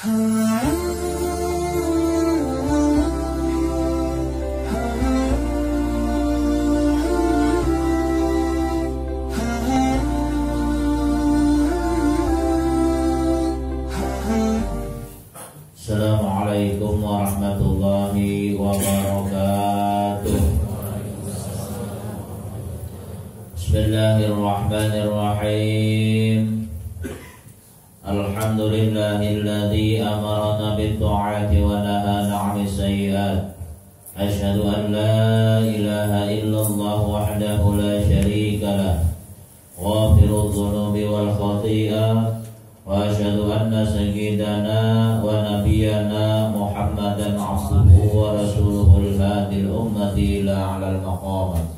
Assalamualaikum warahmatullahi wabarakatuh. Bismillahirrahmanirrahim. Alhamdulillahilladzi amarana bit-ta'ati wa nahana 'anil sayyi'at. Asyhadu an la ilaha illallah wahdahu la syarika lah, ghafirudz dzunubi wal khati'at. Wa asyhadu anna sayyidana wa nabiyyana Muhammadan 'abduhu wa rasuluhul hadil ummati ila 'alal maqamat.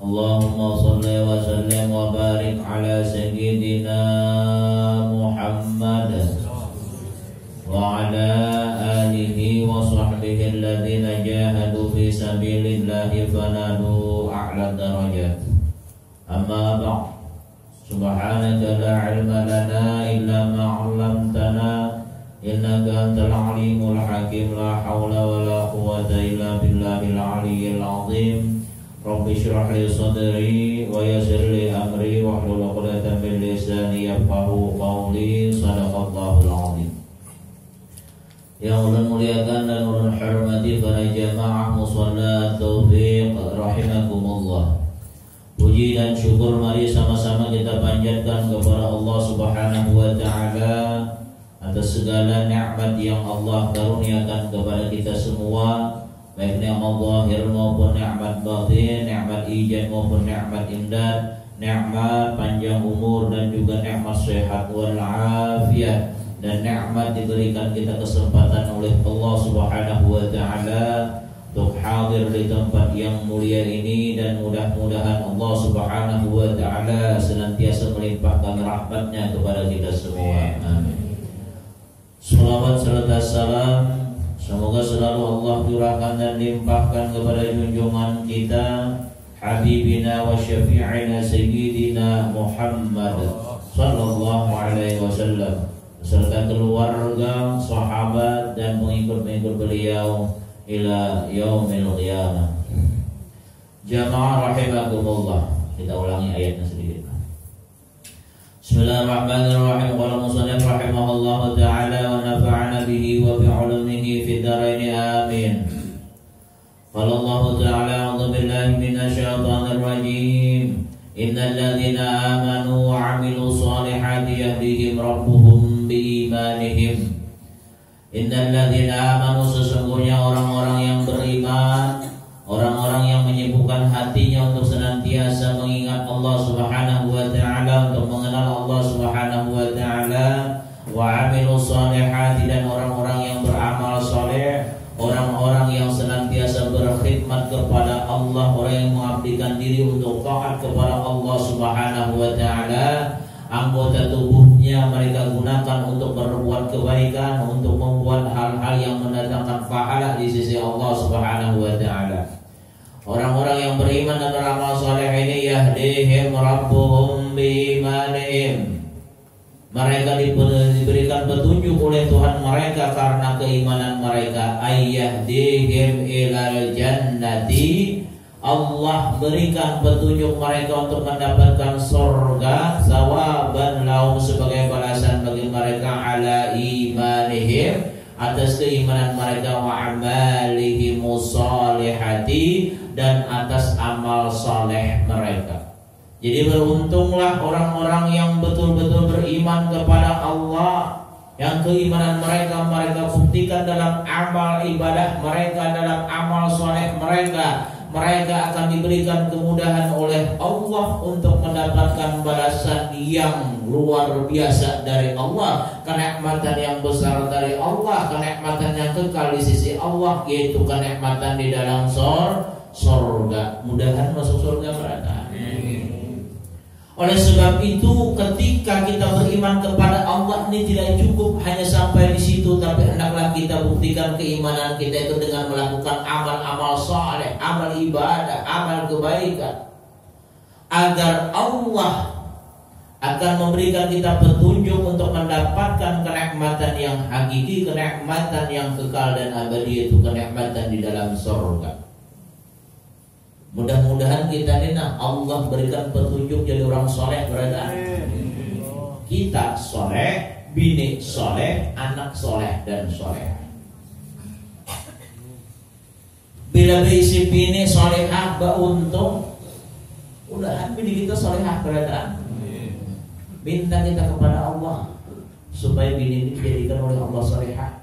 Allahumma shalli wa sallim wa barik ala sayyidina Muhammad wa ala alihi wa sahbihi alladhina jahadu fi sabilillahi fanadu a'la darajat. Amma ba'd. Subhanaka la ilma lana illa ma 'allamtana innaka antal alimul hakim. La haula wala quwwata illa billahil aliyyil azim. Rabbi shrah li sadri wa yassir li amri wahlul 'uqdatam min lisani yafqahu qawli. Shadaqallahul azim. Yang ulun muliakan dan ulun hormati para jamaah musalla taufiq rahimakumullah. Puji dan syukur mari sama-sama kita panjatkan kepada Allah Subhanahu wa ta'ala atas segala nikmat yang Allah karuniakan kepada kita semua, baik nikmat zahir maupun nikmat batin, nikmat ijad maupun nikmat imdad, nikmat panjang umur dan juga nikmat sehat wal afiyah, dan nikmat diberikan kita kesempatan oleh Allah Subhanahu wa ta'ala untuk hadir di tempat yang mulia ini, dan mudah-mudahan Allah Subhanahu wa ta'ala senantiasa melimpahkan rahmatnya kepada kita semua. Amin. Salawat serta salam semoga selalu Allah curahkan dan limpahkan kepada junjungan kita Habibina wa syafi'ina Sayyidina Muhammad sallallahu alaihi wasallam beserta keluarga, sahabat dan pengikut-pengikut beliau ila yaumil qiyamah. Jamaah rahimakumullah. Kita ulangi ayatnya sedikit. Bismillahirrahmanirrahim. Qala musannif rahimahullahu ta'ala wa nafa'ana bihi wa bi 'ulumihi fid dharain amin. Qala Allah ta'ala a'udzu billahi minasy syaithanir rajim. Innal ladzina amanu wa 'amilus shalihati yahdihim rabbuhum bi imanihim. Innal ladzina amanu, sesungguhnya orang-orang yang beriman, orang-orang yang menyibukkan hatinya untuk senantiasa mengingat Allah Subhanahu wa ta'ala, untuk mengenal Allah Subhanahu wa ta'ala, wa 'amilus shalihati, dan orang-orang yang beramal saleh, orang-orang yang senantiasa berkhidmat kepada Allah, orang yang mengabdikan diri untuk taat kepada Allah Subhanahu wa ta'ala. Anggota tubuhnya mereka gunakan untuk berbuat kebaikan, untuk membuat hal-hal yang mendatangkan pahala di sisi Allah Subhanahu wa ta'ala. Orang-orang yang beriman dan beramal saleh ini yahdihim rabbuhum biimanihim. Mereka diberikan petunjuk oleh Tuhan mereka karena keimanan mereka. Ayyahdihim ilal jannati. Allah berikan petunjuk mereka untuk mendapatkan surga, sawaban lahum, sebagai balasan bagi mereka, ala imanihim, atas keimanan mereka, wa amalihim shalihati, dan atas amal saleh mereka. Jadi beruntunglah orang-orang yang betul-betul beriman kepada Allah, yang keimanan mereka buktikan dalam amal ibadah mereka, dalam amal saleh mereka. Mereka akan diberikan kemudahan oleh Allah untuk mendapatkan balasan yang luar biasa dari Allah, kenikmatan yang besar dari Allah, kenikmatan yang kekal di sisi Allah, yaitu kenikmatan di dalam surga. Mudahan masuk surga mereka. Oleh sebab itu, ketika kita beriman kepada Allah ini tidak cukup hanya sampai di situ, tapi hendaklah kita buktikan keimanan kita itu dengan melakukan amal-amal saleh, amal ibadah, amal kebaikan, agar Allah akan memberikan kita petunjuk untuk mendapatkan kenikmatan yang hakiki, kenikmatan yang kekal dan abadi, yaitu kenikmatan di dalam surga. Mudah-mudahan kita ini Allah berikan petunjuk jadi orang soleh berada. Kita soleh, bini soleh, anak soleh dan soleh. Bila berisi bini solehah beruntung, mudahan bini kita solehah berada. Minta kita kepada Allah supaya bini ini dijadikan oleh Allah solehah,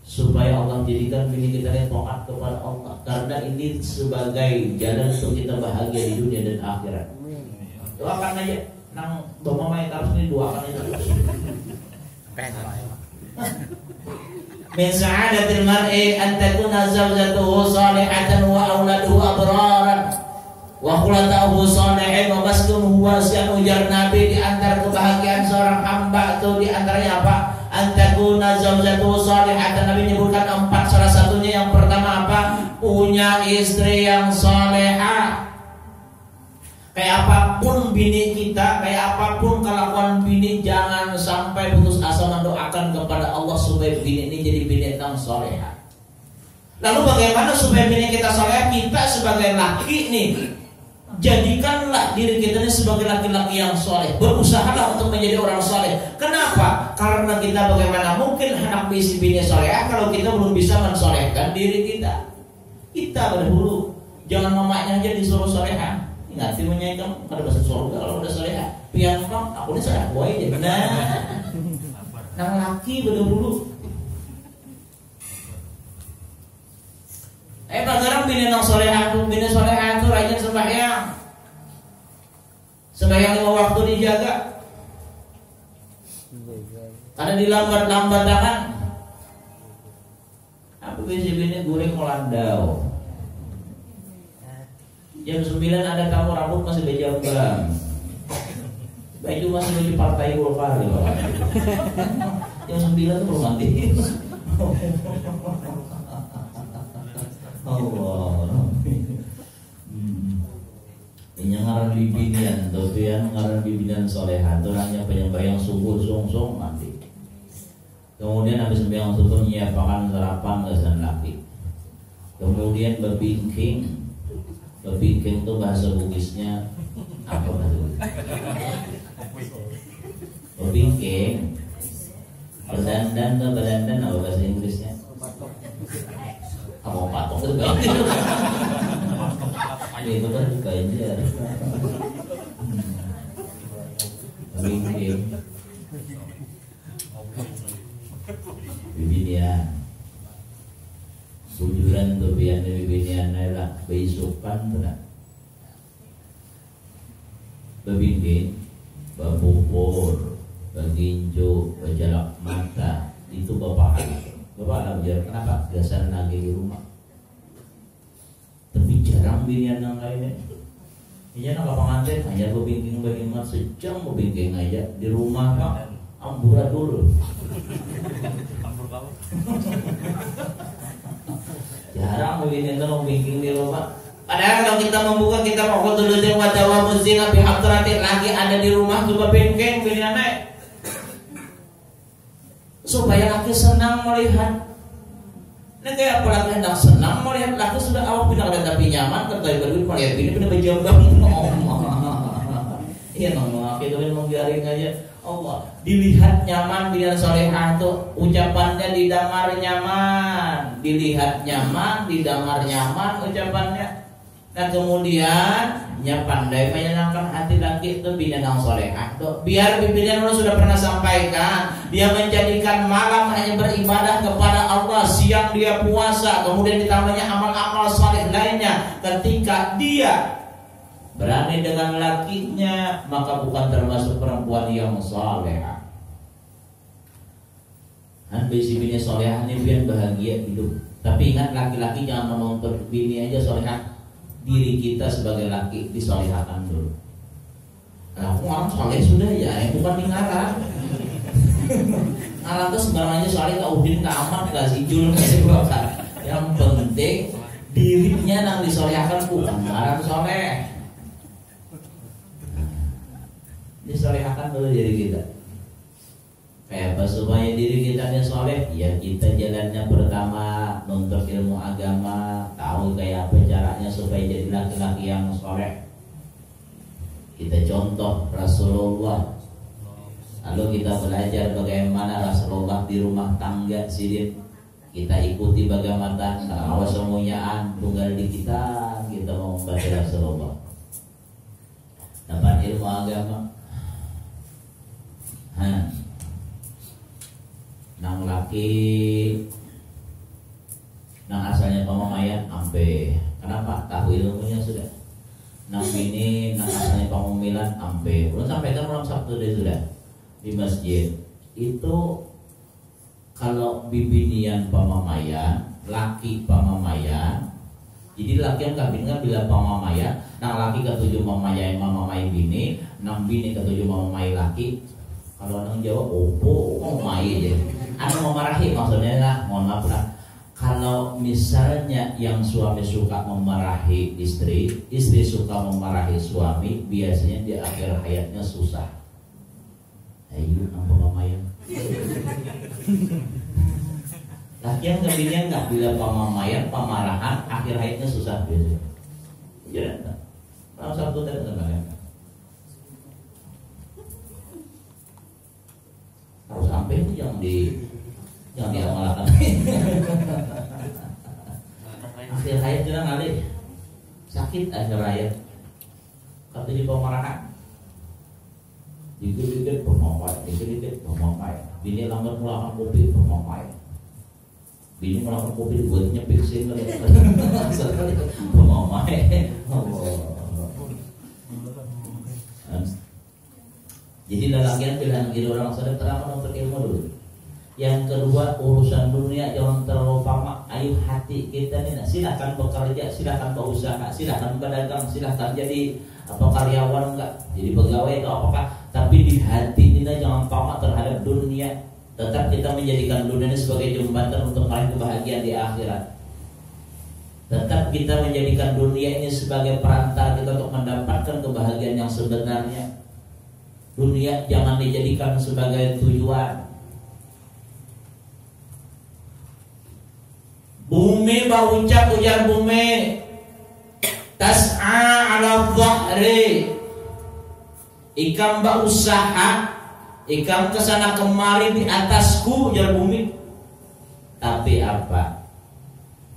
supaya Allah jadikan bini kita ini taat kepada Allah, karena ini sebagai jalan untuk kita bahagia di dunia dan akhirat. Doakan aja, nang doa mai harus ini doakan aja. Min sa'adatil mar'i an takuna zawjatuhu salihatan wa auladuhu abraran wa khulatahu shalihin wa maskunuhu wasi'an. Ujar Nabi, di antara kebahagiaan seorang hamba itu di antaranya apa? Antakuna zawjatuhu salihatan. Nabi menyebutkan 4, salah satunya yang pertama apa? Punya istri yang salehah. Kayak apapun bini kita, kayak apapun kelakuan bini, jangan sampai putus asa mendoakan kepada Allah supaya bini ini jadi bini yang salehah. Lalu bagaimana supaya bini kita salehah? Kita sebagai laki nih, jadikanlah diri kita ini sebagai laki-laki yang soleh. Berusahalah untuk menjadi orang soleh. Kenapa? Karena kita bagaimana mungkin anak bisi bini soleh kalau kita belum bisa mensolehkan diri kita. Kita berdahulu, jangan mamanya aja disuruh solehan. Ingat filmnya kan ada bahasa surga kalau udah solehan. Pian kan aku ini soleh boy aja. Nah laki berdahulu. Sekarang bini nang solehan tuh, bini solehan tuh rajin sembahyang. Sembahyang 5 waktu dijaga. Ada di lambat tangan. Aku bisi bini goreng Melandau. Jam 9 ada tamu, rambut masih bejambang. Baju masih baju partai Golkar. Jam 9 tuh belum mati. Allah. Ini ngaran bibinian, tapi yang ngaran bibinian solehan itu hanya penyembahyang subuh sung mati. Kemudian habis sembahyang subuh nyiapkan sarapan kesan laki. Kemudian bebingking itu bahasa Bugisnya apa bahasa Bugis? Bebingking. Berdandan apa bahasa Inggrisnya? Apa patung itu kan? Itu kan kainnya. Bebingking. Bibinian. Bujuran tuh biar bibinian lah beisukan benar. Bebingking, babupur, baginjo, bajalak mata itu bapak belajar kenapa? Biasa lagi di rumah. Tapi jarang binian yang lainnya. Ini nak pengantin hanya bebingking beriman sejam bebingking aja di rumah pak amburadul. Jarang begini kalau bikin di rumah. Padahal kalau kita membuka kita mau kutulutin wadawa muzina bihabdratin lagi ada di rumah coba bengkeng bini anak supaya laki senang melihat. Nah kayak apalagi hendak senang melihat laki sudah awak pindah ada tapi nyaman terkait berduit melihat bini pindah berjambang. Iya nong kita memang biarin aja. Allah dilihat nyaman dengan solehah tuh ucapannya didamar nyaman, dilihat nyaman, didamar nyaman ucapannya. Dan kemudian pandai menyenangkan hati laki itu bini nang solehah tuh. Biar bibirnya sudah pernah sampaikan, dia menjadikan malam hanya beribadah kepada Allah, siang dia puasa, kemudian ditambahnya amal-amal soleh lainnya. Ketika dia berani dengan lakinya, maka bukan termasuk perempuan yang salehah. Bisi bini salehah ini biar bahagia hidup. Tapi ingat laki-laki jangan menuntut bini aja salehah. Diri kita sebagai laki disalehahkan dulu. Nah, aku orang saleh sudah ya, bukan di ngarang. Ngarang tuh sembarangannya saleh kak udin kak aman kak sijul kasih bakar. Yang penting dirinya yang disalehahkan bukan ngarang saleh. Disolehakan dulu diri kita. Kayak apa supaya diri kita soleh? Ya kita jalannya pertama nuntut ilmu agama, tahu kayak apa caranya supaya jadi laki-laki yang soleh. Kita contoh Rasulullah, lalu kita belajar bagaimana Rasulullah di rumah tangga sidin. Kita ikuti bagaimana awas semuanyaan tunggal di kita mau membaca Rasulullah. Dapat ilmu agama. Nang laki nang asalnya pamamayan ampe. Kenapa? Tahu ilmunya sudah. Nang bini nang asalnya pamamilan ampe. Belum sampaikan malam Sabtu deh sudah di masjid. Itu kalau bibinian pamamayan, laki pamamayan. Jadi laki yang kabin kan bila pamamayan, nang laki ketujuh mamamai bini, nang bini ketujuh mamamai laki. Kalau nang Jawa opo mamai aja. Anu memarahi maksudnya lah, mohon maaf lah. Kalau misalnya yang suami suka memarahi istri, istri suka memarahi suami, biasanya di akhir hayatnya susah. Ayo nang pamamayan. Laki yang kebinnya nggak bila pamamayan, pamarahan, akhir hayatnya susah biasanya. Jadi, kalau satu tadi sebenarnya. Harus sampai itu jangan diamalkan. Akhir hayat juga kali sakit akhir hayat. Katanya pemarahan. Dikit-dikit pemamai. Bini lambat melakukan kopi pemamai. Bini melakukan kopi buat nyepik sih kali. Pemamai. Jadi lelakian pilihan diri orang sadar pertama untuk ilmu dulu. Yang kedua urusan dunia jangan terlalu pamak. Ayo hati kita nih, silahkan bekerja, silahkan berusaha, silahkan berdagang, silahkan jadi apa karyawan enggak, jadi pegawai atau apakah. Tapi di hati kita jangan pamak terhadap dunia. Tetap kita menjadikan dunia ini sebagai jembatan untuk meraih kebahagiaan di akhirat. Tetap kita menjadikan dunia ini sebagai perantara kita untuk mendapatkan kebahagiaan yang sebenarnya. Dunia jangan dijadikan sebagai tujuan. Bumi baucap ujar bumi tas'a ala dhahri. Ikam berusaha, ikam kesana kemari di atasku ujar bumi. Tapi apa?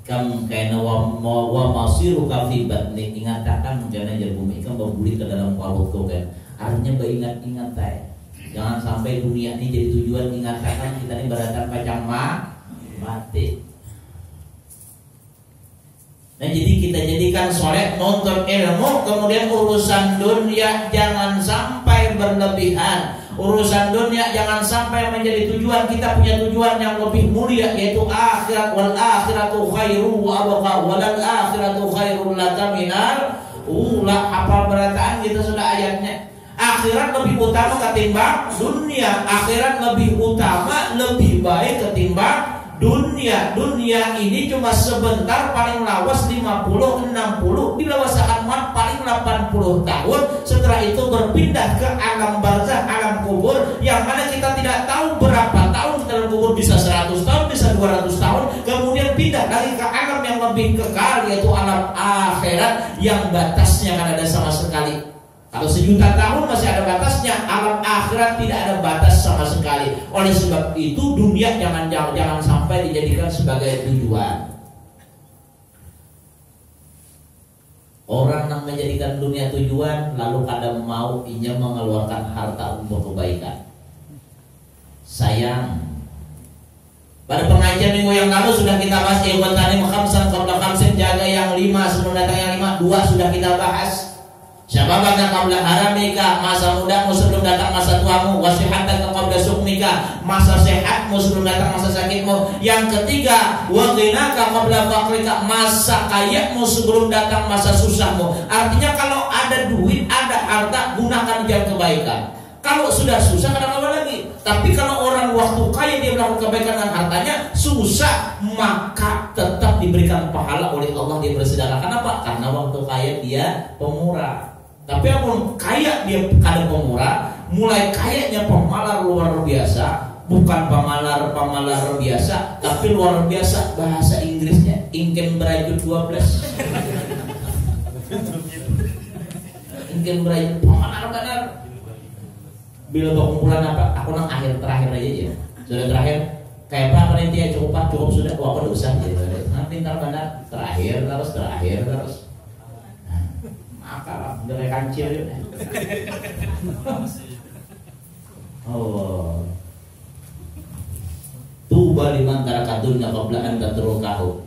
Kam kaina wa masiru ka fi batni. Ingatakan menjana ujar bumi ikam berbuli ke dalam perutku kan. Artinya beringat-ingat jangan sampai dunia ini jadi tujuan. Ingatakan kita ini berdatang pacang mati. Nah jadi kita jadikan soleh nuntut ilmu, kemudian urusan dunia jangan sampai berlebihan. Urusan dunia jangan sampai menjadi tujuan. Kita punya tujuan yang lebih mulia, yaitu akhirat. Wal akhiratu khairu wa abqa wal akhiratu khairul laka minal ula. Hafal berataan kita sudah ayatnya. Akhirat lebih utama ketimbang dunia. Akhirat lebih utama, lebih baik ketimbang dunia. Dunia ini cuma sebentar, paling lawas 50-60, bila saat mat paling 80 tahun. Setelah itu berpindah ke alam barzah, alam kubur, yang mana kita tidak tahu berapa tahun dalam kubur, bisa 100 tahun, bisa 200 tahun. Kemudian pindah lagi ke alam yang lebih kekal, yaitu alam akhirat yang batasnya kan ada sama sekali. Kalau 1.000.000 tahun masih ada batasnya, alam akhirat tidak ada batas sama sekali. Oleh sebab itu dunia jangan sampai dijadikan sebagai tujuan. Orang yang menjadikan dunia tujuan lalu kadang mau inya mengeluarkan harta untuk kebaikan. Sayang. Pada pengajian minggu yang lalu sudah kita bahas ikhwan tanim khamsan qabla khamsin, jaga yang 5 sebelum datang yang 5. 2 sudah kita bahas. Syababaka qabla haramika, masa mudamu sebelum datang masa tuamu. Wasihataka qabla sukmika, masa sehatmu sebelum datang masa sakitmu. Yang ketiga, wa ghinaka qabla faqrika, masa kayamu sebelum datang masa susahmu. Artinya kalau ada duit, ada harta, gunakan jalan kebaikan. Kalau sudah susah kadang apa lagi. Tapi kalau orang waktu kaya dia melakukan kebaikan dengan hartanya, susah, maka tetap diberikan pahala oleh Allah, dia bersedekah. Kenapa? Karena waktu kaya dia pemurah. Tapi apapun kaya dia kada pemurah, mulai kayaknya pemalar luar biasa, bukan pemalar biasa, tapi luar biasa bahasa Inggrisnya ingken berajut 12. Ingken berajut pemalar benar. Bila kumpulan apa? Aku nang terakhir aja ya. Sudah terakhir. Kayak apa panitia cukup sudah. Wah, aku udah usah gitu. Nah, pintar benar. Terakhir terus. Maka udah kayak kancil ya. Oh. Tuba liman taraka dunya qabla an tatrukahu.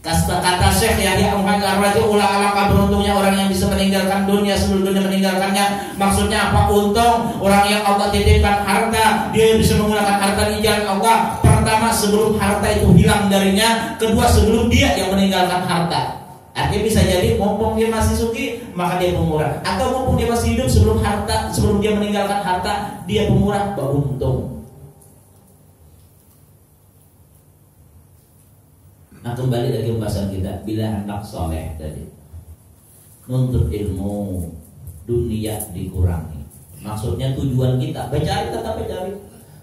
Kata Syekh Yahya Al-Raji alangkah beruntungnya orang yang bisa meninggalkan dunia sebelum dunia meninggalkannya. Maksudnya apa? Untung orang yang Allah titipkan harta, dia bisa menggunakan harta di jalan Allah. Pertama, sebelum harta itu hilang darinya. Kedua, sebelum dia yang meninggalkan harta. Artinya bisa jadi mumpung dia masih suki maka dia pemurah, atau mumpung dia masih hidup sebelum dia meninggalkan harta dia pemurah, beruntung. Nah, kembali lagi pembahasan kita, bila anak soleh tadi nuntut ilmu, dunia dikurangi. Maksudnya tujuan kita tetap mencari.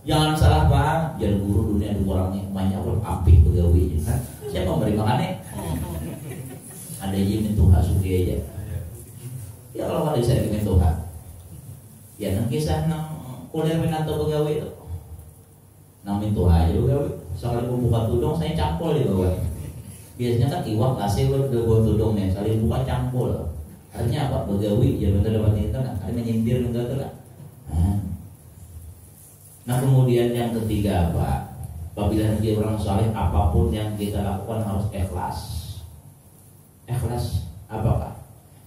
Jangan salah paham, jangan guru dunia dikurangi, banyak orang apik pegawai kan? Siapa memberi makannya? Ada yang Tuhan suki aja. Ya kalau ada saya ingin Tuhan, ya nang kisah nang kuliah atau pegawai itu, nang Tuhan aja pegawai. Sekali buka tudung saya campur di bawah. Biasanya kan iwak kasih lo ke bawah tudungnya, sekali buka campur. Artinya apa? Begawi ya bener dapat itu kan, ada menyindir enggak tuh kan. Nah kemudian yang ketiga apa? Apabila dia orang saleh, apapun yang kita lakukan harus ikhlas. Ikhlas apakah?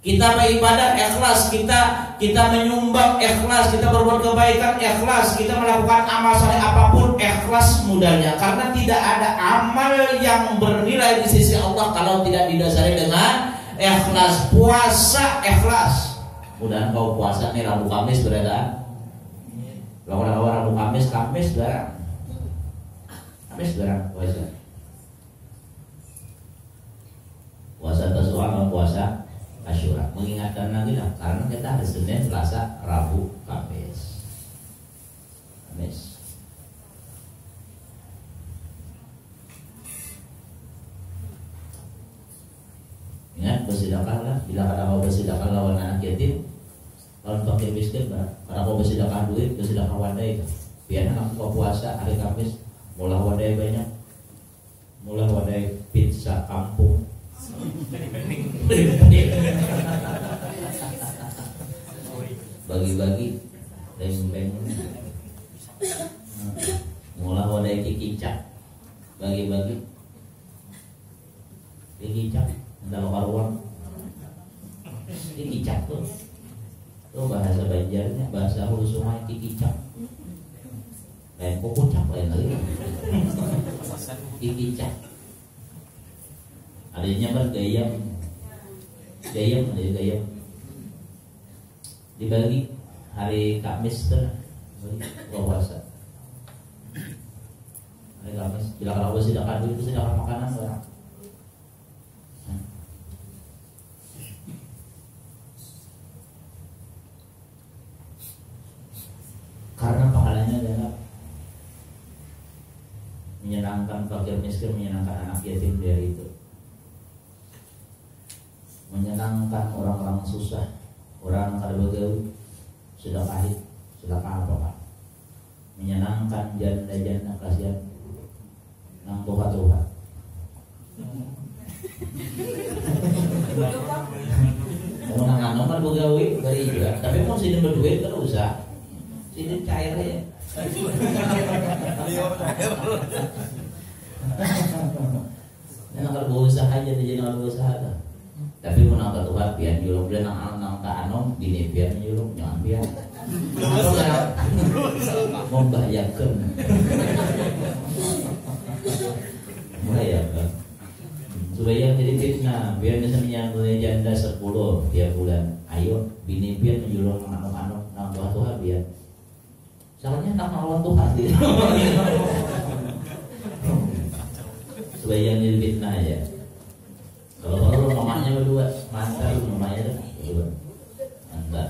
Kita beribadah ikhlas, kita menyumbang ikhlas, kita berbuat kebaikan ikhlas, kita melakukan amal saleh apapun ikhlas mudahnya. Karena tidak ada amal yang bernilai di sisi Allah kalau tidak didasari dengan ikhlas. Puasa ikhlas. Mudahan kau puasa nih Rabu Kamis berada. Lawan Rabu Kamis barang. Kamis barang puasa. Puasa Tasu'a, puasa Asyura, mengingatkan lagi lah, karena kita hari Senin, Selasa, Rabu, Kamis. Ingat bersedekahlah, bila kada mau bersedekah lawan anak yatim, lawan fakir miskin, kada mau bersedekah duit, bersedekah wadai. Biar anak buka puasa hari Kamis, mulai wadai banyak, mulai wadai pizza kampung. Bagi-bagi beng-beng mulai wadai kicap, bagi-bagi kicap dalam karuan kicap tuh bahasa Banjarnya, bahasa Hulu Sungai kicap kayak kukucap lain lagi kicap. Adanya kan gayam dibagi hari Kamis tuh puasa. Hari Kamis bila kalau sedekah duit itu sedekah makanan orang. Karena pahalanya adalah menyenangkan fakir miskin, menyenangkan anak yatim dari itu, menyenangkan orang-orang susah, orang kada begawi, sedekah apa Pak? Menyenangkan janda-janda kasihan nang tuha-tuha. Mau nang nomor begawi dari juga, tapi mau sini berduit kan usah. Sini cair aja. Jangan kalau berusaha aja, jangan berusaha. Tapi menangkap Tuhan biar julung biar nang anom bini biar julung jangan biar membahayakan supaya jadi fitnah. Biar bisa menyambut janda 10 tiap bulan, ayo bini biar julung anom nang Tuhan biar soalnya nang lawan Tuhan gitu. Supaya jadi fitnah aja. Kalau mamanya berdua, mantar mamanya berdua, mantar.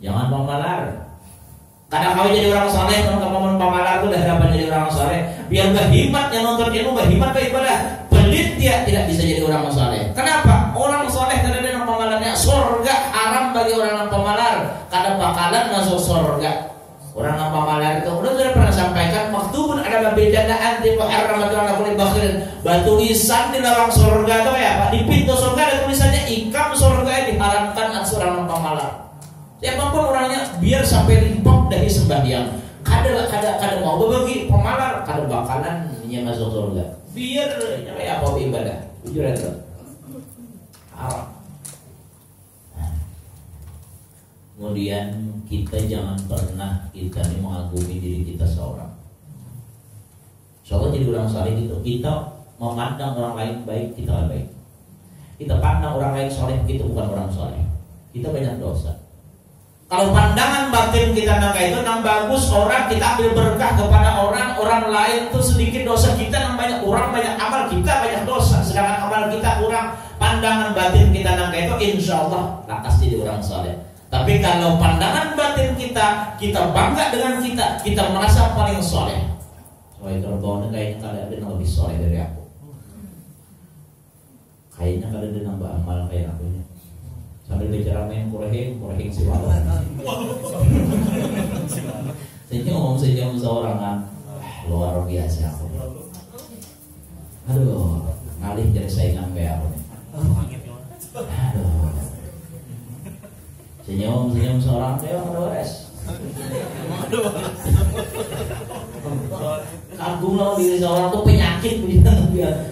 Jangan pemalar. Kadang kau jadi orang soleh, kamu pemalar itu dah dapat jadi orang soleh. Biar berhimat yang nonton ilmu, berhimat beribadah. Pelit dia tidak bisa jadi orang soleh. Kenapa? Orang soleh karena dia pemalarnya. Surga haram bagi orang yang pemalar. Karena bakalan masuk surga. Orang yang pemalar itu, udah sudah pernah sampaikan. Waktu pun ada babedaan di Rahmatullahi Alaihi Bakhir. Batu lisan di lawang surga itu ya Pak. Di pintu surga ada tulisannya ikam surga yang diharamkan atas orang yang pemalar. Siapapun orangnya biar sampai limpah dari sembahyang. Kada mau berbagi pemalar, kada bakalan nya masuk surga. Biar ya apa ibadah. Jujur itu. Haram. Kemudian kita jangan pernah kita ini mengagumi diri kita seorang. Soalnya jadi orang saleh itu kita memandang orang lain baik, kita baik. Kita pandang orang lain soleh, kita bukan orang soleh. Kita banyak dosa. Kalau pandangan batin kita itu nang bagus orang, kita ambil berkah kepada orang lain itu sedikit dosa kita, nang banyak orang banyak amal, kita banyak dosa. Sedangkan amal kita kurang, pandangan batin kita itu insya Allah lakas jadi orang soleh. Tapi kalau pandangan batin kita bangga dengan kita merasa paling soleh. Soalnya kalau kayaknya kalian ada yang lebih soleh dari aku. Kayaknya kalian ada nambah amal kayak aku nya. Sambil bicara main kurehing si walau. Senyum seorang kan, luar biasa aku. Aduh, ngalih jadi saingan kayak aku. Aduh, senyum seorang kayak beres. Kagum lawan diri seorang tuh penyakit.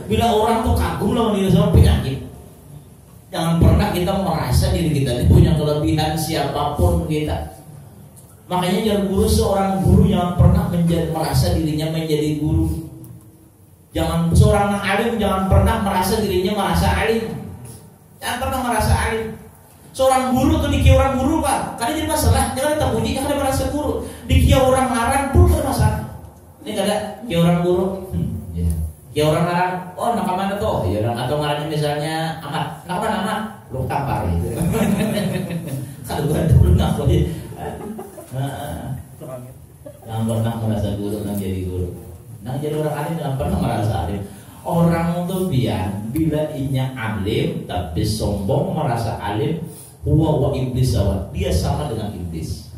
Bila orang tuh kagum lawan diri seorang penyakit. Jangan pernah kita merasa diri kita ini punya kelebihan siapapun kita. Makanya jangan guru seorang guru yang pernah merasa dirinya menjadi guru. Jangan seorang alim jangan pernah merasa dirinya merasa alim. Jangan pernah merasa alim. Seorang guru tuh dikira orang guru Pak, karena jadi masalah. Jangan kita puji, jangan merasa guru. Dikira orang ngarang pun bermasalah. Ini kada kira orang guru. Ya orang ngarang, oh nak mana tuh? Ya orang atau ngarangnya misalnya Ahmad, nak mana Ahmad? Lu tampar gitu. Kalau gua ada belum nak lagi. Jangan pernah merasa guru, nang jadi guru. Nang jadi orang alim jangan pernah merasa alim. Orang tuh bila inya alim tapi sombong merasa alim, huwa wa iblis sawat. Dia sama dengan iblis.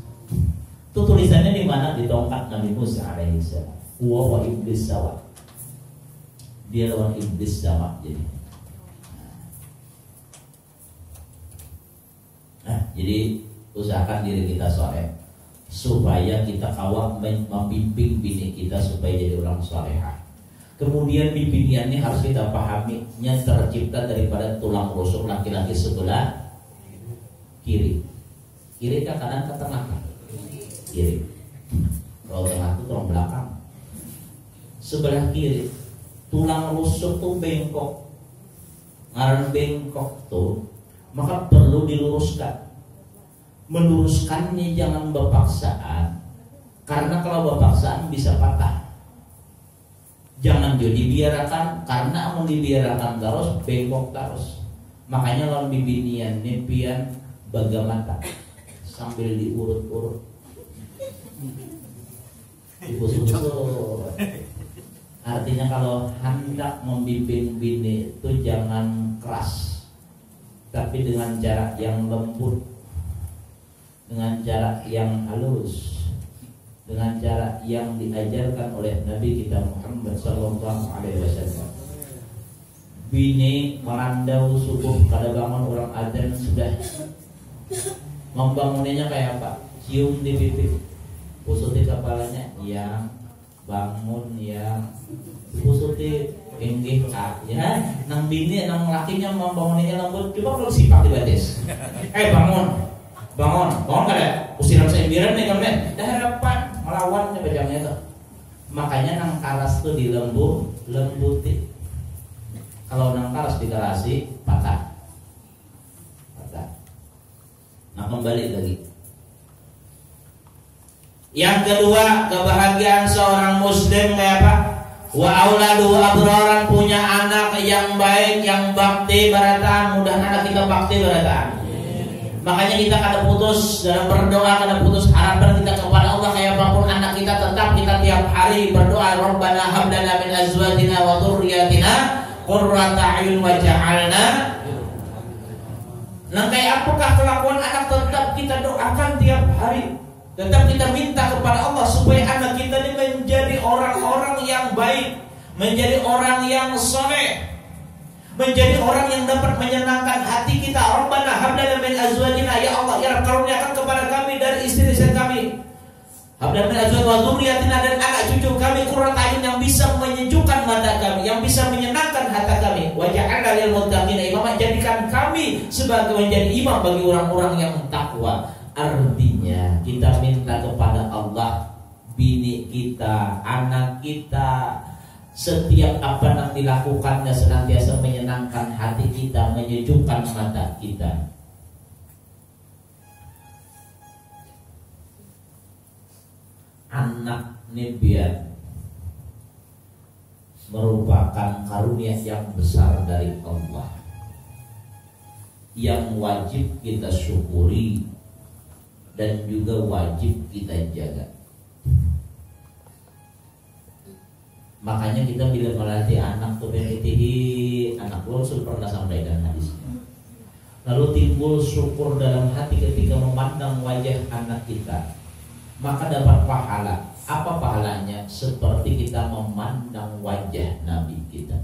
Itu tulisannya di mana? Di tongkat Nabi Musa alaihissalam. Huwa wa iblis sawat. Dia lawan iblis sama jadi. Jadi usahakan diri kita soleh supaya kita kawal membimbing bini kita supaya jadi orang solehah. Kemudian bimbingannya harus kita pahaminya tercipta daripada tulang rusuk laki-laki sebelah kiri. Kiri ke kanan ke tengah kan? Kiri. Kalau tengah itu tulang belakang. Sebelah kiri tulang rusuk tuh bengkok. Ngaran bengkok tuh maka perlu diluruskan. Meluruskannya jangan berpaksaan, karena kalau berpaksaan bisa patah. Jangan jadi biarkan, karena mau dibiarkan terus bengkok terus. Makanya kalau bibinian nepian bagamata sambil diurut-urut. Diusut-usut. Artinya kalau hendak membimbing bini itu jangan keras, tapi dengan cara yang lembut, dengan cara yang halus, dengan cara yang diajarkan oleh Nabi kita Muhammad sallallahu alaihi wasallam. Bini merandau subuh kada bangun orang adzan sudah membangunnya kayak apa? Cium di pipi, usuti kepalanya, yang bangun yang usuti inggih ya. Nang bini nang lakinya membangunnya lembut, coba kalau sifat dibatis. Bangun kada? Usiran sembilan nih kamu dah harapan melawan bejamnya itu. Makanya nang karas tuh lembuti. Kalau nang karas dikerasi patah. Nah kembali lagi. Yang kedua, kebahagiaan seorang muslim kayak apa? Wa auladu abraran, punya anak yang baik, yang bakti barataan. Mudah anak kita bakti barataan. Makanya kita kada putus dalam berdoa, kada putus harapan kita kepada Allah. Kayak apapun anak kita, tetap kita tiap hari berdoa, Rabbana hab lana min azwajina wa dzurriyyatina qurrata a'yun waj'alna. Nah, kayak apakah kelakuan anak, tetap kita doakan tiap hari. Tetap kita minta kepada Allah supaya anak kita ini menjadi orang-orang yang baik, menjadi orang yang soleh, menjadi orang yang dapat menyenangkan hati kita. Rabbana hab lana min azwajina, ya Allah, ya karuniakan kepada kami dari istri-istri kami, hab lana min azwajina wa dzurriyyatina, dan anak cucu kami qurrata a'yun, yang bisa menyejukkan mata kami, yang bisa menyenangkan hati kami. Waj'alna lil muttaqina imama, jadikan kami sebagai menjadi imam bagi orang-orang yang takwa. Artinya kita minta kepada Allah, bini kita, anak kita, setiap apa yang dilakukannya senantiasa menyenangkan hati kita, menyejukkan mata kita. Anak biar merupakan karunia yang besar dari Allah, yang wajib kita syukuri dan juga wajib kita jaga. Makanya kita bila melatih anak tuh anak Rasul pernah sampaikan hadisnya. Lalu timbul syukur dalam hati ketika memandang wajah anak kita, maka dapat pahala. Apa pahalanya? Seperti kita memandang wajah Nabi kita.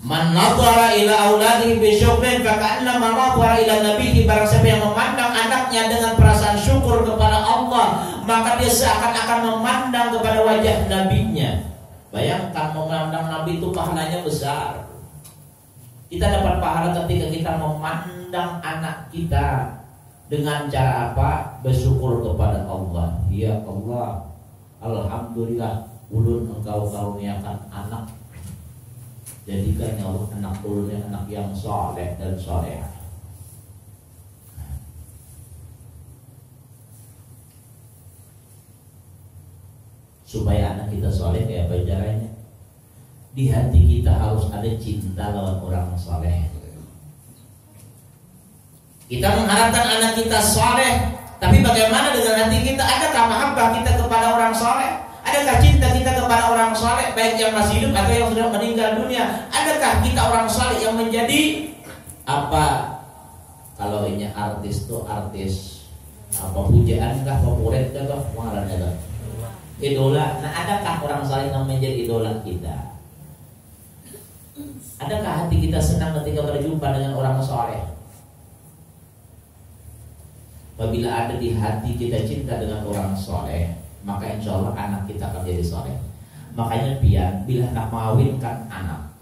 Man nadhara ila auladihi bi syukrin fa ka'annama nadhara ila nabiyhi. Barang siapa yang memandang anaknya dengan perasaan syukur kepada Allah, maka dia seakan-akan memandang kepada wajah nabinya. Bayangkan, memandang nabi itu pahalanya besar. Kita dapat pahala ketika kita memandang anak kita dengan cara apa? Bersyukur kepada Allah. Ya Allah, alhamdulillah ulun engkau karuniakan anak, jadikan ya Allah anak ulun yang anak yang soleh dan soleh. Supaya anak kita soleh, kayak apa caranya? Di hati kita harus ada cinta lawan orang soleh. Kita mengharapkan anak kita soleh, tapi bagaimana dengan hati kita? Adakah mahabbah kita kepada orang soleh? Adakah cinta kita kepada orang soleh, baik yang masih hidup atau yang sudah meninggal dunia? Adakah kita orang soleh yang menjadi apa? Kalau ini artis tuh artis apa, pujaan kah, favorit kah, pengarannya kah? Idola. Nah, adakah orang soleh yang menjadi idola kita? Adakah hati kita senang ketika berjumpa dengan orang soleh? Apabila ada di hati kita cinta dengan orang soleh, maka insya Allah anak kita akan jadi soleh. Makanya pian bila nak mengawinkan anak,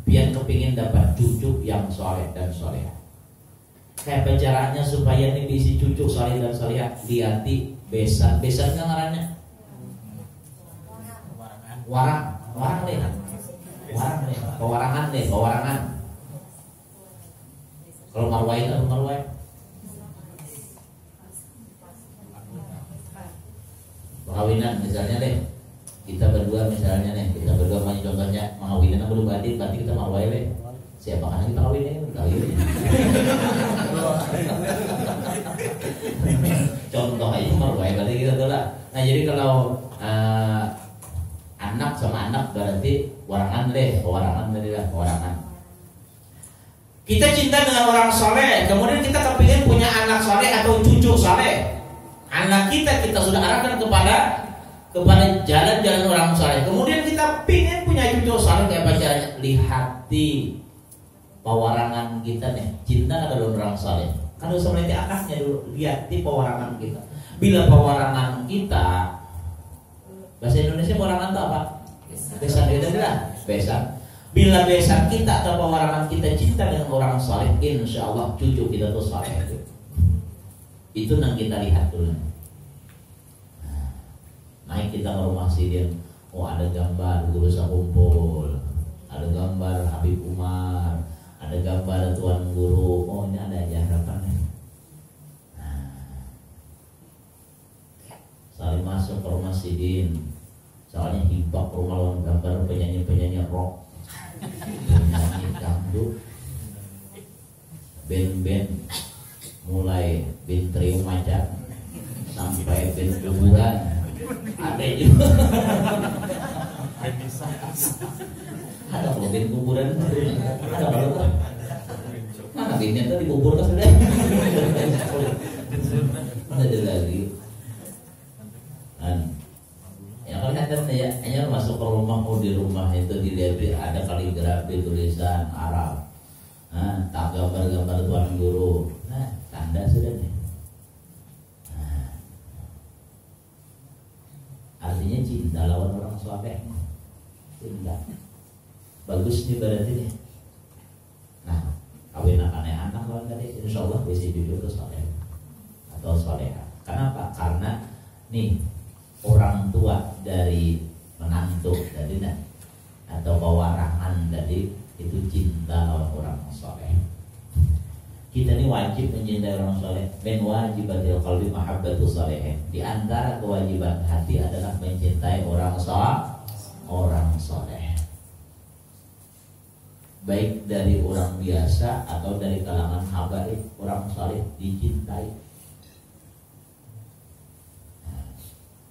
pian kepingin dapat cucu yang soleh dan soleh. Kayak caranya supaya ini bisi cucu soleh dan soleh, liati besan nggak ngarannya? Warang deh, pewarangan. Kalau marwai itu marwai. Perkawinan misalnya deh, kita berdua misalnya nih, kita berdua main contohnya mengawinan aku berarti kita marwai deh. Siapa kan kita kawin? Contoh aja marwai berarti kita tuh lah. Nah jadi kalau anak sama anak berarti warangan deh, warangan. Kita cinta dengan orang soleh, kemudian kita kepingin punya anak soleh atau cucu soleh. Anak kita sudah arahkan kepada jalan-jalan orang soleh. Kemudian kita pingin punya cucu soleh, kayak apa caranya? Lihati pewarangan kita nih, cinta kepada orang soleh. Kan harus melihat akasnya dulu, lihati pewarangan kita. Bila pewarangan kita, bahasa Indonesia pewarangan itu apa? Besan itu adalah besan. Bila besan kita atau pewarangan kita cinta dengan orang soleh, insya Allah cucu kita tuh soleh. Itu yang kita lihat dulu. Naik kita ke rumah sidin, oh ada gambar guru sakumpul, ada gambar Habib Umar, ada gambar Tuan Guru, oh ini ada aja harapannya. Saling masuk ke rumah sidin, soalnya hibak rumah lawan gambar penyanyi-penyanyi rock, penyanyi dangdut, band-band. mulai bin Trium Macan sampai bin kuburan ada juga. Ada loh bin kuburan, ada berapa? Mana binnya tuh dikubur kan sudah? Ada lagi. Ya kan ya, hanya masuk ke rumah, di rumah itu dilihat ada kaligrafi tulisan Arab. Tak gambar-gambar tuan guru. Tanda sudah nih. Artinya cinta lawan orang soleh. Cinta. Bagus nih berarti nih. Nah, kawin anak lawan tadi, insya Allah bisa jujur ke soleh atau soleha. Kenapa? Karena nih orang tua dari menantu tadi atau pewarahan tadi itu cinta lawan orang soleh. Kita ini wajib mencintai orang soleh. Min wajibatil qalbi mahabbatu soleh. Di antara kewajiban hati adalah mencintai orang soleh. Baik dari orang biasa atau dari kalangan habaib, orang soleh dicintai.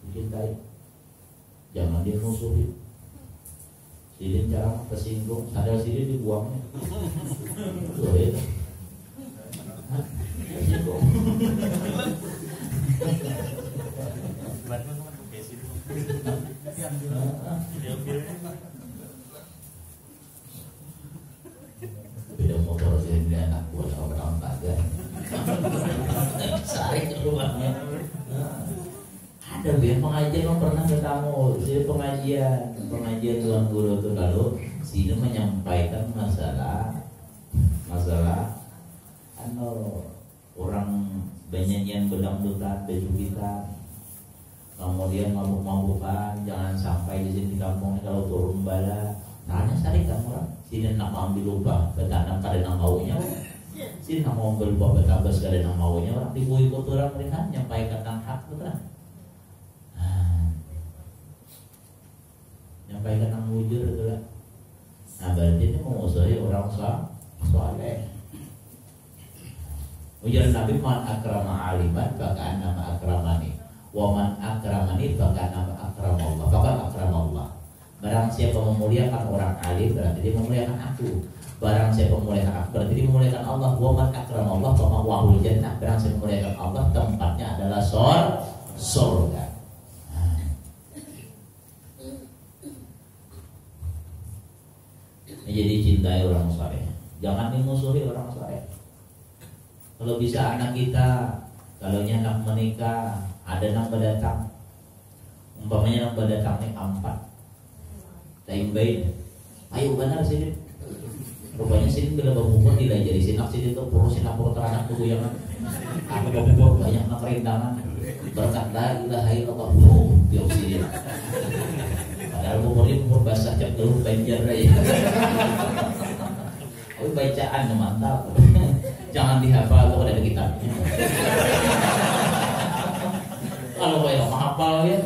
Dicintai. Jangan dia musuhin. Sidin cara kesinggung, ada sidin dibuangnya. Tuh ya. Kesinggung. Beda motor sih anak buat orang taga. Saring ke rumahnya. Ada biar pengajian lo pernah ketemu si pengajian tuan guru tuh lalu sini menyampaikan masalah orang benyanyian bedang-bedang bejukitan, kemudian mabuk-mabukan, jangan sampai di sini kampung kalau turun bala. Tanya sari kan orang sini nak ambil lubang betanam kada nak maunya, sini nak mau ambil lubang betabas kada nak maunya orang ikut orang mereka nyampaikan tentang hak betul. Nyampaikan yang wujud itu lah. Nah berarti ini mengusahi orang soleh. Ujar Nabi, man akrama aliman baka nama akramani, wa man akramani baka nama akramallah, baka akramallah. Barang siapa memuliakan orang alim berarti dia memuliakan aku. Barang siapa memuliakan aku berarti dia memuliakan Allah. Wa man akramallah baka wahul jannah. Barang siapa memuliakan Allah tempatnya adalah surga. Jadi cintai orang soleh, jangan dimusuhi orang soleh. Kalau bisa anak kita, kalau anak menikah, ada anak berdatang, umpamanya anak berdatang nih 4, taimbain, ayo benar sini. Rupanya sini bila berbuka tidak jadi sinak sini tuh puro teranak tuh yang aku berbuka banyak nak rintangan berkat la ilaha illallah tiap sini. Padahal bubur basah jam dulu banjir aja. Oh bacaan mantap. Jangan dihafal kalau ada kitabnya. Kalau kau yang menghafal ya,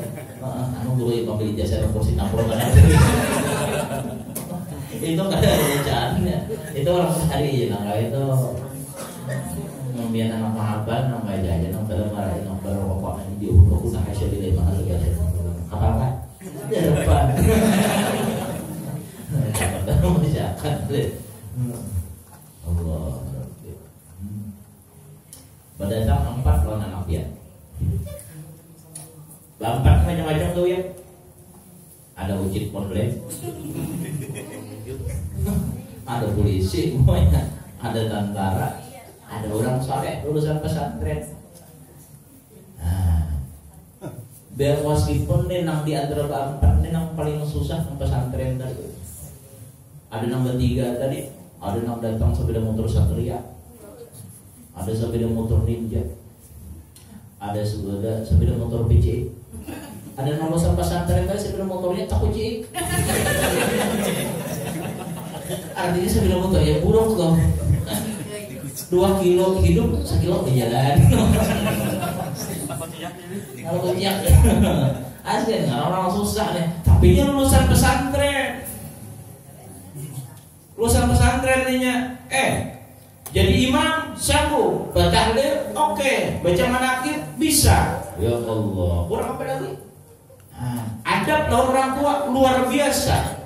anu dulu yang membeli jasa kursi 60 kan. Itu kan ada bacaannya. Itu orang sehari ya, nah itu membiarkan anak menghafal, nama aja nama marah, nama berokok di untuk usaha hasil di mana saja. Kapal kan? Di depan. Kapal masyarakat. Allah. Berdatang 4 lawan anak dia. 4 macam-macam tuh ya. Ada uji komplain, ada polisi, ada tentara, ada orang soleh lulusan pesantren. Biar meskipun nih nang di antara 4 nih nang paling susah nang pesantren tadi. Ada nang bertiga tadi, ada nang datang sepeda motor Satria, ada sepeda motor Ninja, ada sepeda motor PC, ada nang lulusan pesantren tadi sepeda motornya tak kunci. Artinya sepeda motornya buruk loh. 2 kilo hidup, 1 kilo di jalan. Kalau kunciak asli orang susah nih. Tapi dia lulusan pesantren. Lulusan pesantren nya jadi imam sanggup. Tahlil oke, baca manakib bisa. Ya Allah, kurang apa lagi? Adab lawan orang tua luar biasa.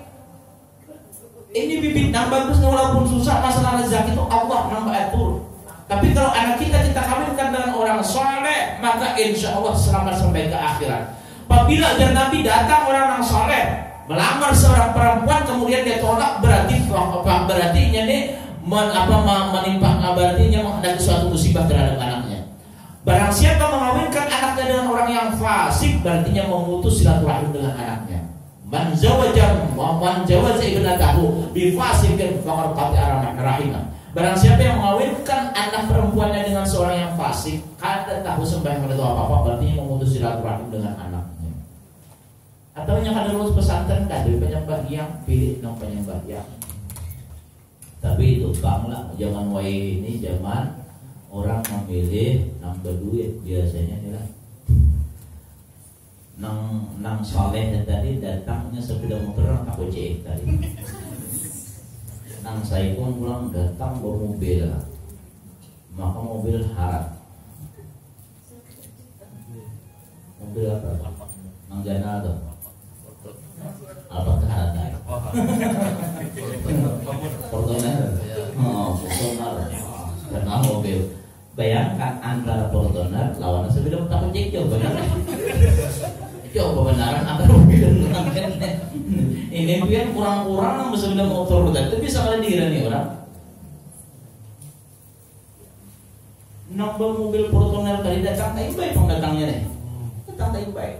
Ini bibit yang bagus, walaupun susah masalah rezeki itu Allah nambah atur. Tapi kalau anak kita kawinkan dengan orang soleh, maka insya Allah selamat sampai ke akhirat. Apabila Nabi datang orang yang soleh melamar seorang perempuan kemudian dia tolak, berarti ini menimpa, berarti menghadapi suatu musibah terhadap anaknya. Barang siapa mengawinkan anaknya dengan orang yang fasik, berarti memutus silaturahim dengan anaknya. Man jawaza ibnatahu bi fasikin faqad qata'a rahimah. Barang siapa yang mengawinkan anak perempuannya dengan seorang yang fasik, kada tahu sembahyang atau apa-apa, berarti memutus silaturahim dengan anaknya. Atau yang kada lulus pesantren kada penyembah yang pilih nang penyembah yang. Tapi itu banglah, jangan wae ini zaman orang memilih nambah duit biasanya nih lah. Nang soleh tadi datangnya sepeda motor tak ojek tadi. Nang saya pun pulang datang bawa mobil, maka mobil harap. Mobil apa? Nang jana tuh. Apa keharap? Fortuner. Oh, Fortuner. Karena mobil. Bayangkan antara Fortuner lawan sepeda motor ojek jauh benar. Coba benaran antara mobil dengan ini pian kurang-kurang nang sepeda motor itu bisa kalian dira nih orang. Nambah mobil Fortuner tadi datang tak baik pendatangnya nih. Datang tak baik.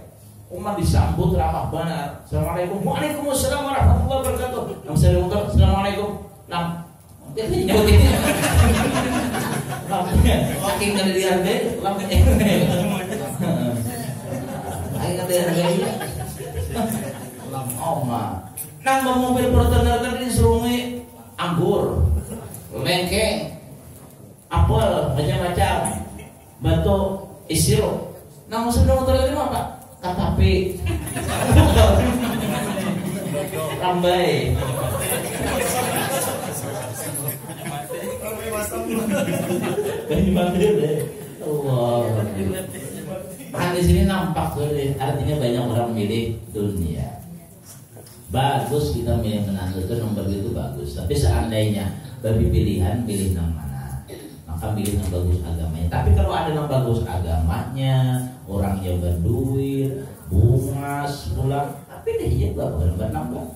Umat disambut ramah benar. Assalamualaikum. Waalaikumsalam warahmatullahi wabarakatuh. Nang sepeda motor assalamualaikum. Nang dia nyebut ini. Lampunya saking kada dihargai, lampunya. Ayo kada dihargai. Nambah mobil Fortuner tadi serungi anggur, lengkeng, apel, macam-macam, batu isiro. Nang sepeda motor tadi apa? Katapi, rambai. Gimana deh? Allah. Kan di sini nampak tuh, artinya banyak orang milih dunia. Bagus kita milih menantu itu nomor itu bagus. Tapi seandainya bagi pilihan pilih yang mana, maka pilih yang bagus agamanya. Tapi kalau ada yang bagus agamanya, orangnya berduit, bungas, pulang, tapi dia juga bernambah.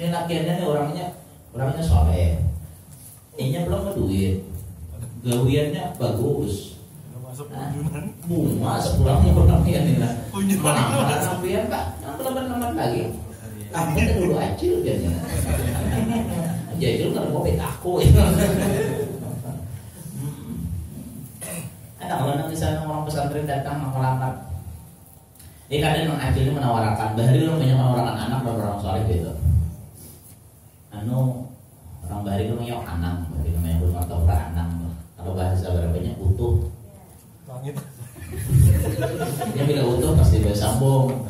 Ini lakiannya nih orangnya soleh. Ini belum berduit, gawiannya bagus. Nah, bunga sepulang orangnya nih lah. Mana sampean Pak? Yang belum lagi. Kamu kan dulu acil biasanya. Jajil kalau mau aku. Ada orang di sana orang pesantren datang melamar. Ini kadang orang acil menawarkan, bahari lu banyak menawarkan anak dan orang soleh gitu. Orang bahari itu namanya anang, berarti namanya rumah tauhra anang. Kalau bahasa berapanya utuh. Langit. Dia bilang utuh pasti bersambung.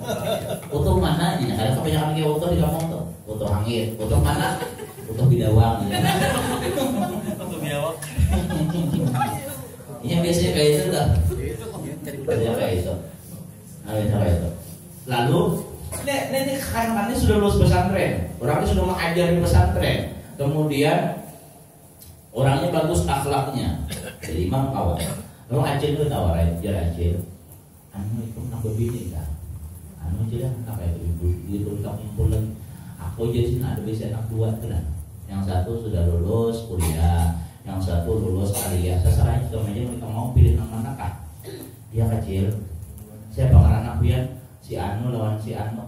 Utuh mana? Jadi ada kebanyakan kayak utuh di kampung tuh. Utuh hangit. Utuh mana? Utuh bidawang. Utuh bidawang. Ini biasanya kayak itu dah. Biasanya kayak itu. Kayak itu. Lalu, ini kan sudah lulus pesantren. Orangnya sudah mengajari pesantren. Kemudian orangnya bagus akhlaknya. Jadi imam awal. Lalu acil itu tawarin, jar acil. Itu nak berbini kan? Aja dah, apa itu ibu kamu pulang. Aku jadi ada bisa anak dua kan? Yang satu sudah lulus kuliah, yang satu lulus kuliah. Seserahnya sudah meja mereka mau pilih nama anak. Dia kecil. Siapa anak pian? Si Anu lawan si Anu.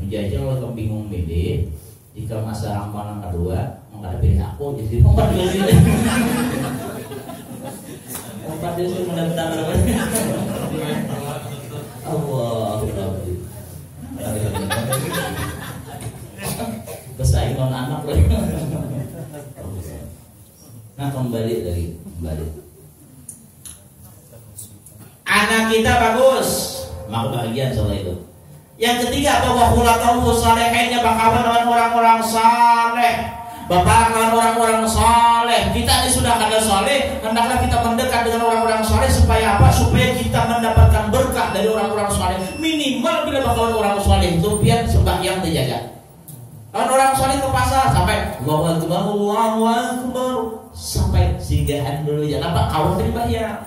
Menjajal kalau bingung milih. Jika masa ramalan kedua, mau pilih aku jadi mau pilih. Empat dia sudah mendaftar Allah bersaing non anak lagi. Nah kembali. Anak kita bagus, maka bahagia soal itu. Yang ketiga bahwa khulaqahu salihainya berkawan dengan orang-orang saleh. Bapak dengan orang-orang soleh. Kita ini sudah ada soleh, hendaklah kita mendekat dengan orang-orang soleh supaya apa? Supaya kita mendapatkan berkah dari orang-orang soleh. Minimal bila bakalan orang soleh itu biar sembahyang terjaga. Kalau orang soleh ke pasar sampai Allahu Akbar sampai singgahan dulu ya. Apa kawan terbayar?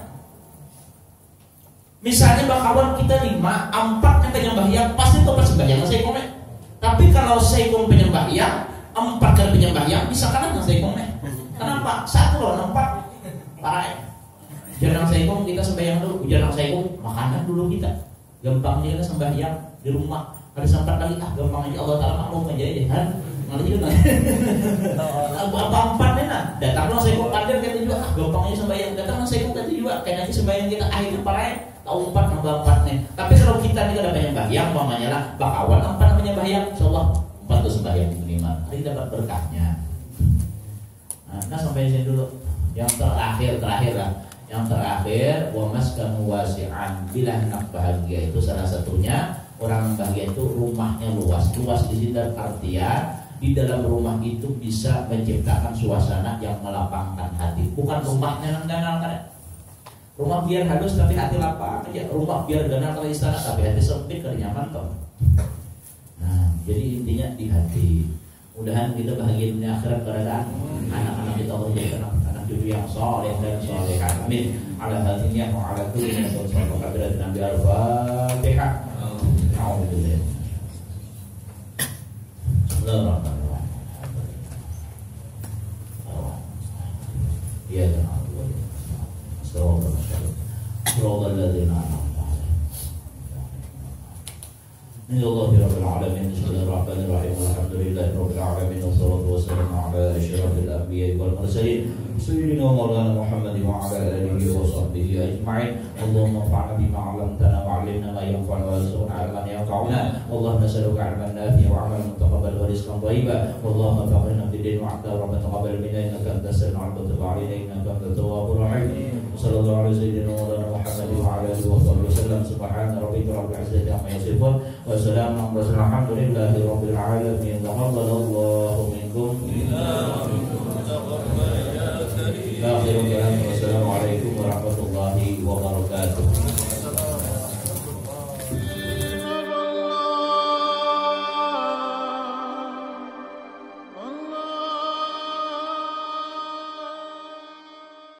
Misalnya bakawan kita 5, 4 yang penyembahyang pasti itu sembahyang saya komen. Tapi kalau saya penyembahyang 4 kali penyembahyang bisa kalah saya komen. Kenapa? 1 lawan 4 parah. Jangan saya kita sembahyang dulu, jangan saya makanan dulu kita. Gampangnya kita sembahyang di rumah. Ada sempat kali gampang aja Allah Taala maklum aja kan. Malah juga apa 4 nih datanglah saya padir kita juga gampang aja sembahyang. Datanglah saya tadi juga kayaknya sembahyang kita akhirnya parah. Tahu 4 nambah 4 nih. Tapi kalau kita ini ada penyembahyang, umpamanya lah bakawan 4 penyembahyang, insyaallah 4 tuh sembahyang minimal. Nanti dapat berkahnya. Nah sampai sini dulu. Yang terakhir lah. Yang terakhir wa maskanu wasi'an, bila hendak bahagia itu salah satunya orang bahagia itu rumahnya luas. Luas di sini dalam artian di dalam rumah itu bisa menciptakan suasana yang melapangkan hati. Bukan rumahnya nang-nang. Rumah biar halus tapi hati lapang aja. Rumah biar ganal kalau istana tapi hati sempit kerja nyaman kok. Nah, jadi intinya di hati. Mudahan kita bahagia dunia akhirat keadaan anak-anak kita Allah jadi anak cucu yang soleh dan solehan. Amin. Ala hadinya wa ala kulli man sallallahu alaihi wa sallam al-Fatihah. Alhamdulillah. Bismillahirrahmanirrahim. Ya Allah. صراط الذين أنعمت عليهم غير المغضوب عليهم ولا الضالين. رب العالمين بسم الله الرحمن الرحيم والحمد لله رب العالمين والصلاة والسلام على أشرف الأنبياء والمرسلين سيدنا ومولانا محمد وعلى آله وصحبه أجمعين. اللهم انفعنا بما علمتنا وعلمنا ما ينفعنا وارزقنا علما ينفعنا. اللهم نسألك علما نافعا وعملا متقبلا ورزقا طيبا. اللهم فقهنا في الدين وعنا ربنا تقبل منا إنك أنت السميع العليم وتب علينا إنك أنت التواب الرحيم. صلى الله على سيدنا ومولانا محمد وعلى آله وصحبه وسلم. سبحان ربك رب العزة عما يصفون وسلام على المرسلين الحمد لله رب العالمين. تقبل الله منكم. Assalamualaikum warahmatullahi wabarakatuh.